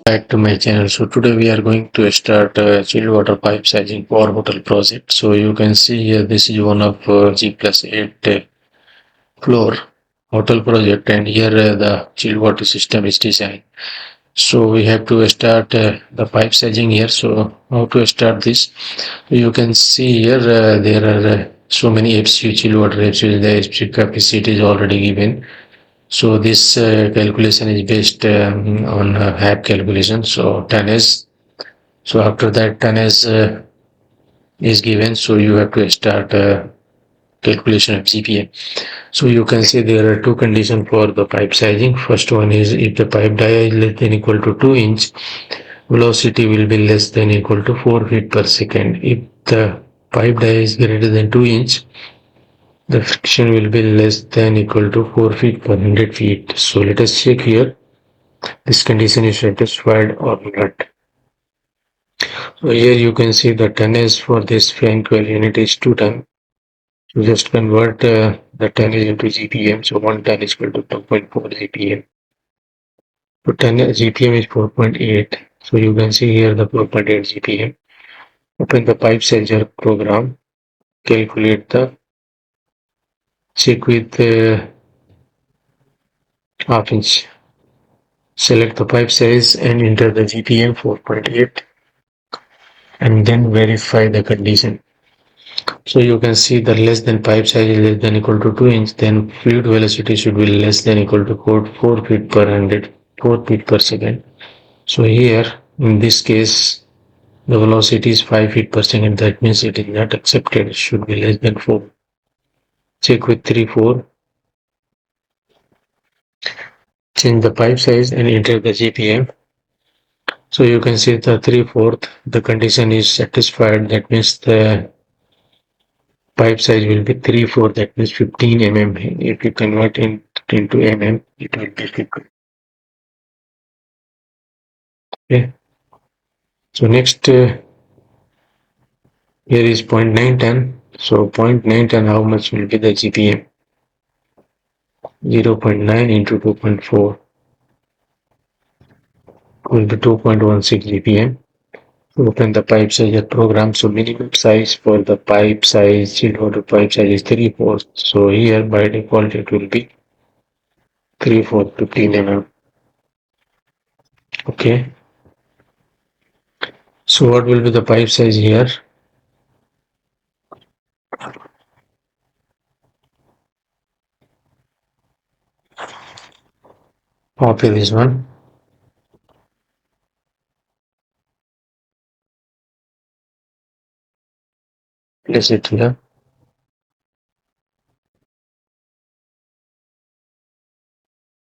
Back to my channel. So today we are going to start chilled water pipe sizing for hotel project. So you can see here this is one of G+8 floor hotel project, and here the chilled water system is designed. So we have to start the pipe sizing here. So how to start this? You can see here there are so many FCU chilled water FCU. The FCU capacity is already given. So this calculation is based on HAB calculation. So tonnage. So after that tonnage is given. So you have to start calculation of GPM. So you can see there are two conditions for the pipe sizing. First one is if the pipe dia is less than equal to 2 inch, velocity will be less than equal to 4 feet per second. If the pipe dia is greater than 2 inch, the friction will be less than equal to 4 feet per 100 feet. So let us check here. This condition is satisfied or not. So here you can see the tonnage for this fan coil unit is 2 ton. So just convert the tonnage into GPM. So 1 ton is equal to 2.4 GPM. So tonnage GPM is 4.8. So you can see here the 4.8 GPM. Open the pipe sizing program. Calculate the check with half inch. Select the pipe size and enter the GPM 4.8 and then verify the condition. So you can see the less than pipe size is less than equal to 2 inch, then fluid velocity should be less than equal to 4 feet per 100, 4 feet per second. So here in this case the velocity is 5 feet per second. That means it is not accepted. It should be less than 4. Check with 3, 4. Change the pipe size and enter the GPM. So you can see the 3/4, the condition is satisfied. That means the pipe size will be 3/4. That means 15 mm. If you convert it into mm, it will be 50. Okay. So next here is 0.9 ton. So 0.9 ton, how much will be the GPM? 0.9 into 2.4 will be 2.16 GPM. Open the pipe size program. So minimum size for the pipe size, chilled water pipe size is 3/4. So here by default it will be 3/4 15 mm. Okay. So what will be the pipe size here? Copy this one. Place it here.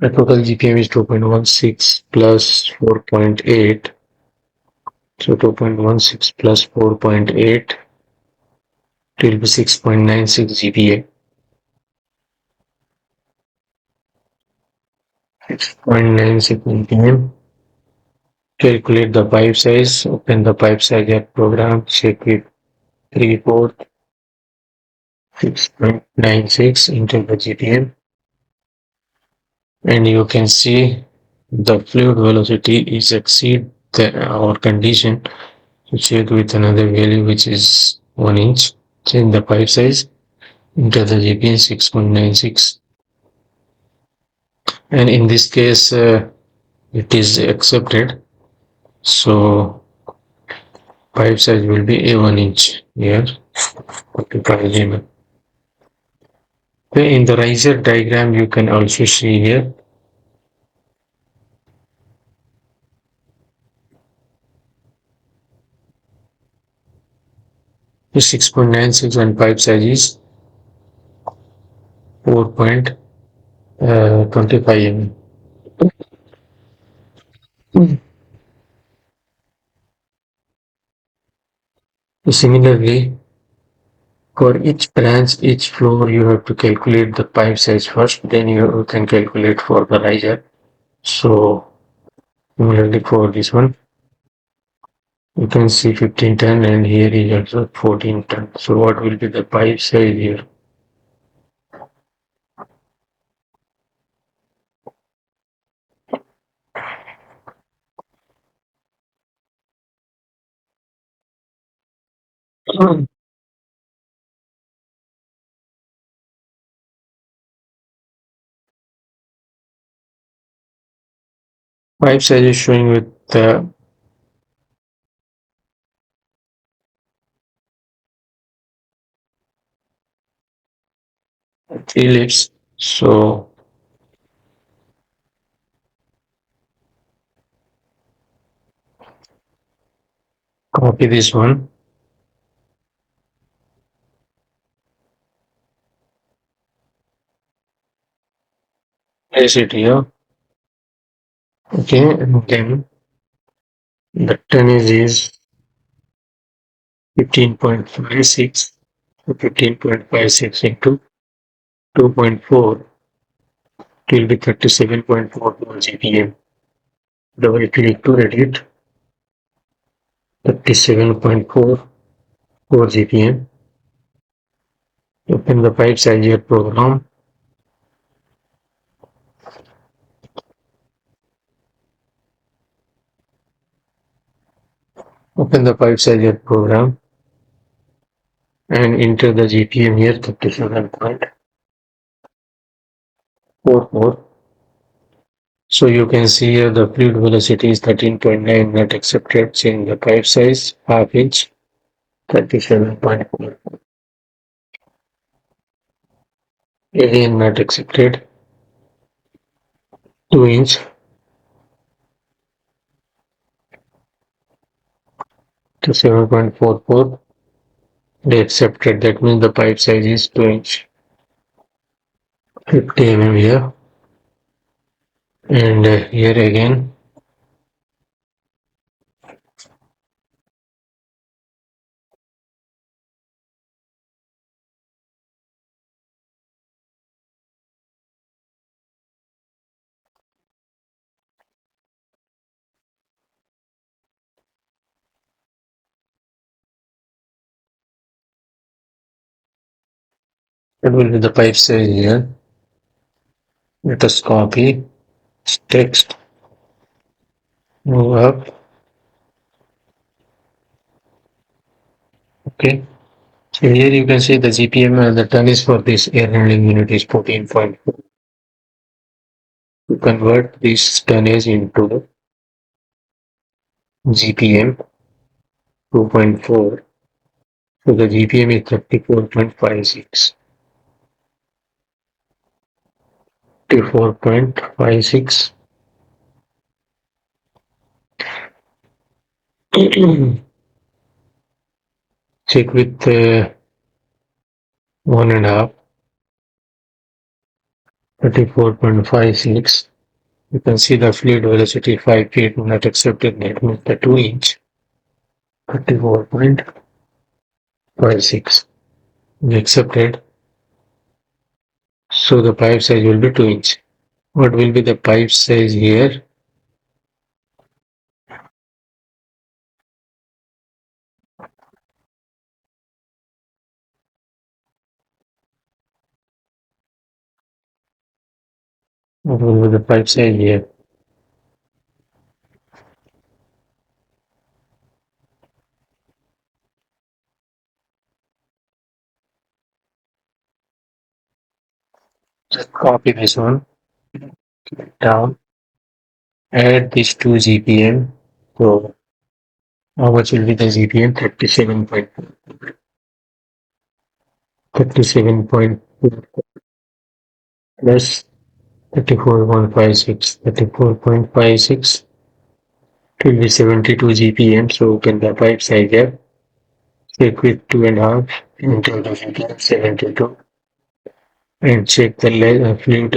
The total GPM is 2.16 plus 4.8. So 2.16 plus 4.8, it will be 6.96 GPA. 6.96 GPM. Calculate the pipe size. Open the pipe size program. Check with 3/4. 6.96 into the GPM. And you can see the fluid velocity is exceed our condition. To check with another value which is 1 inch. Change the pipe size. Enter the GPM 6.96. And in this case it is accepted. So pipe size will be a 1 inch here. Okay, in the riser diagram you can also see here the 6.96 and pipe size is 4.25 mm. Similarly, for each branch, each floor, you have to calculate the pipe size first, then you can calculate for the riser. So similarly for this one, you can see 15 ton and here is also 14 ton. So what will be the pipe size here? Pipe size is showing with the three lips. So copy this one, place it here. Okay, and then the tonnage is 15.56. So 15.56 into 2.4, it will be 37.44 GPM. Double click to edit. 37.44 GPM. Open the pipe sizer program. Open the pipe sizer program and enter the GPM here, 37.44. So you can see here the fluid velocity is 13.9, not accepted. Change the pipe size, half inch, 37.4. Again not accepted. 2 inch, 7.44. They accepted. That means the pipe size is 2 inch. 50 mm here. And here again, it will be the pipe size here. Let us copy text, move up. Okay. So here you can see the GPM, the tonnage for this air handling unit is 14.4. To convert this tonnage into GPM 2.4, so the GPM is 34.56. 34.56. Check with 1.5. 34.56. You can see the fluid velocity 5 feet not accepted. That means the 2 inch 34.56 is accepted. So the pipe size will be 2 inch. What will be the pipe size here? What will be the pipe size here? Just copy this one down, add this to GPM. So how much will be the GPM? 37.4 plus 34.56. 34.56 will be 72 GPM. So open the pipe size here. Check with 2.5 into the GPM 72 and check the fluid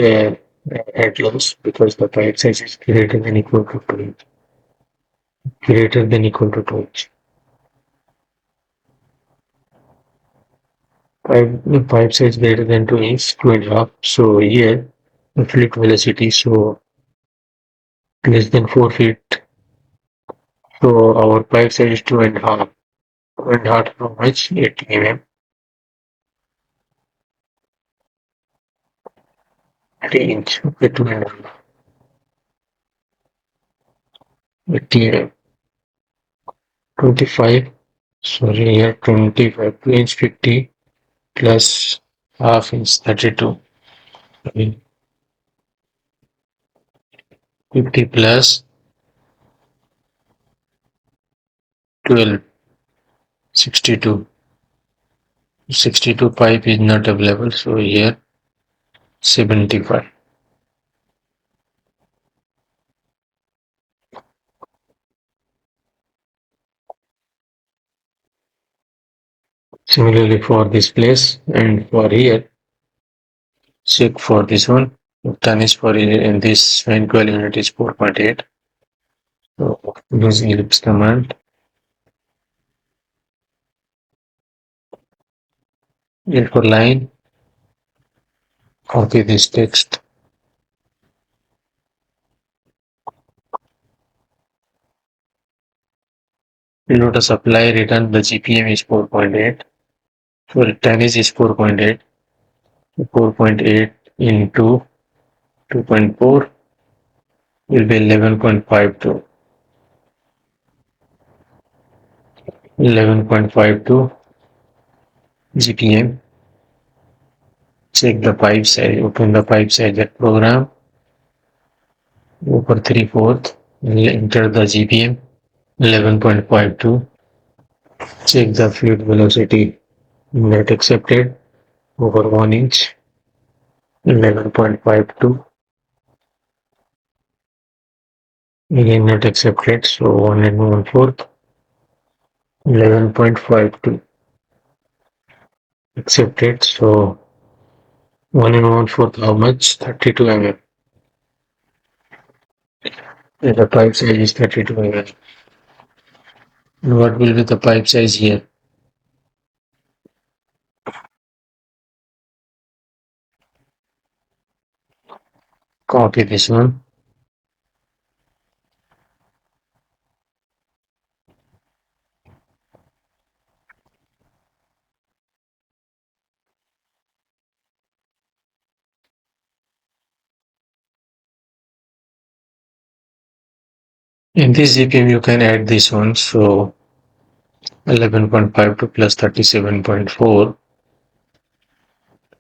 head loss because the pipe size is greater than equal to 2 inch. Greater than equal to 2 inch. Pipe size greater than 2 inch, 2.5. So here the fluid velocity so less than 4 feet. So our pipe size is 2.5. 2.5 how much? 80 mm. 3 inch. Okay, 2.5. 80 mm. 25. Sorry, here 25 2" 50 plus half inch 32. Sorry, 50 plus 12, 62. 62 pipe is not available, so here 75. Similarly for this place and for here, check for this one. Ton is for in this fan coil unit is 4.8. So use ellipse command. And for line, copy this text. Note a supply return the GPM is 4.8. So tonnage is 4.8. 4.8 into 2.4 will be 11.52. 11.52 GPM. Check the pipe size. Open the pipe size at program. Over 3/4. Enter the GPM. 11.52. Check the fluid velocity. Not accepted. Over 1 inch. 11.52. Again not accepted. So 1 and 1/4. 11.52. Accepted. So 1 and 1/4 how much? 32 mm. The pipe size is 32 mm. And what will be the pipe size here? Copy this one. In this GPM you can add this one. So 11.52 plus 37.4.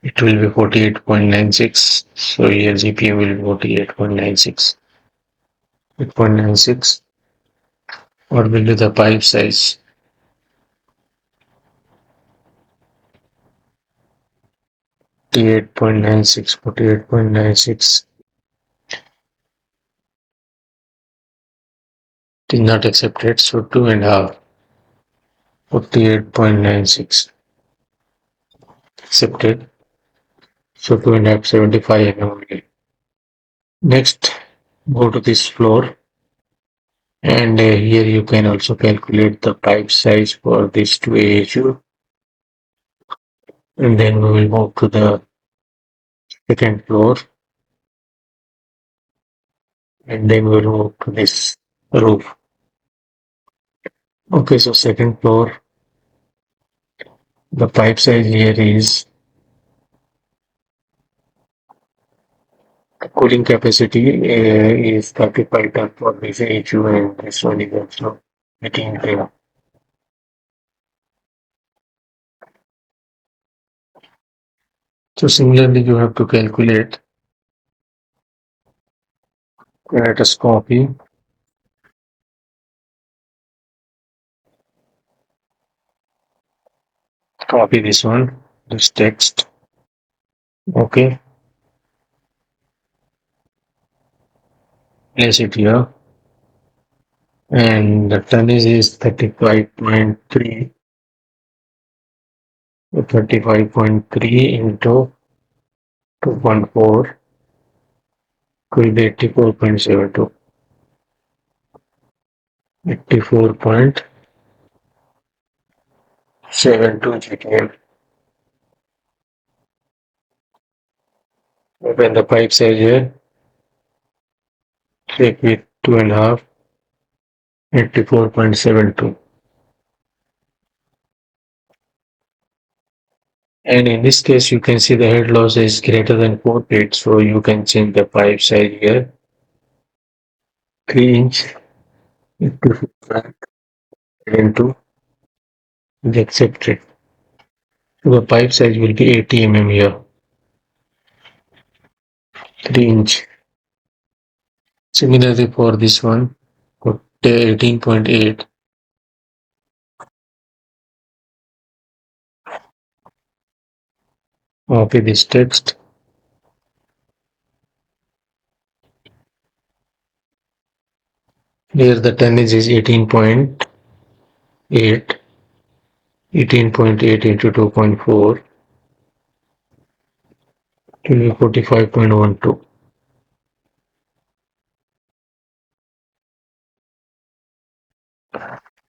It will be 48.96. So here GPM will be 48.96. 8.96. What will be the pipe size? 48.96. 48.96. It is not accepted. So 2.5. 48.96. Accepted. So 2.5 75 mm only. Next, go to this floor. And here you can also calculate the pipe size for this 2 AHU. And then we will move to the second floor. And then we will move to this roof. Okay, so second floor, the pipe size here is cooling capacity is 35 ton for this AHU and this one is also 18 ton. So similarly, you have to calculate. Let us copy this one, this text. Okay, place it here. And the tonnage is 35.3. 35.3 into 2.4 will be 84.72. 84.72 GPM. Open the pipe size here. Check with 2.5. 84.72. And in this case, you can see the head loss is greater than 4 feet. So you can change the pipe size here. 3 inch into is accepted. So the pipe size will be 80 here, 3 inch. Similarly for this one, put 18.8. Copy this text. Here the tonnage is 18.8. 18.8 into 2.4 will be 45.12.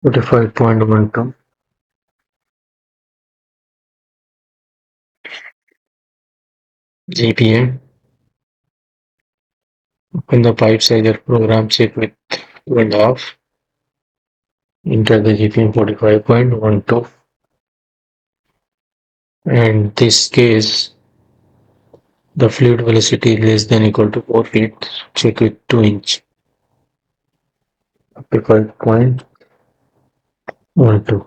45.12 GPM. Open the pipe sizer program, check with 2.5. Enter the GPM 45.12. And this case, the fluid velocity is less than equal to 4 feet. Check with 2 inch. 45.12.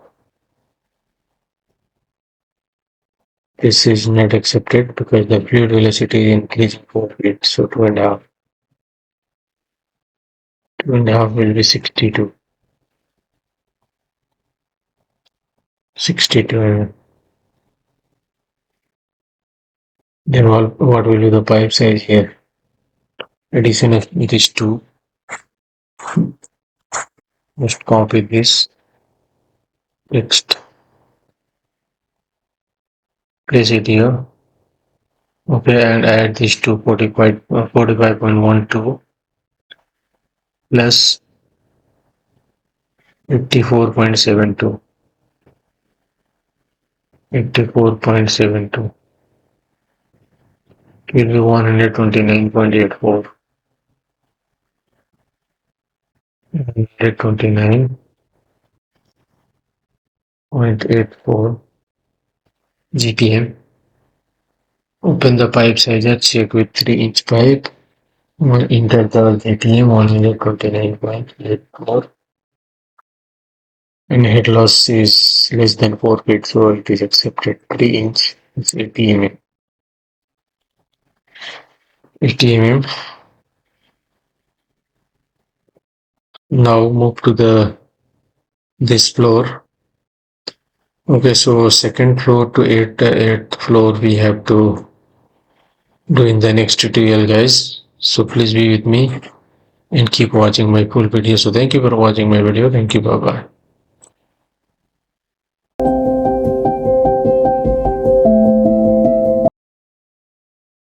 This is not accepted because the fluid velocity is increasing 4 feet. So 2.5. 2.5 will be 62. 62. Then what will be the pipe size here? Addition of these two. Just copy this text. Place it here. Okay, and add this to 45.12 plus 54.72. 54.72 will be 129.84. 129.84 GPM. Open the pipe sizer, check with 3 inch pipe. Enter the GPM 129.84. And head loss is less than 4 feet, so it is accepted. 3 inch is 80 mm. 80 mm. Now move to this floor. Okay, so second floor to eighth floor we have to do in the next tutorial, guys. So please be with me and keep watching my full video. So thank you for watching my video. Thank you. Bye bye.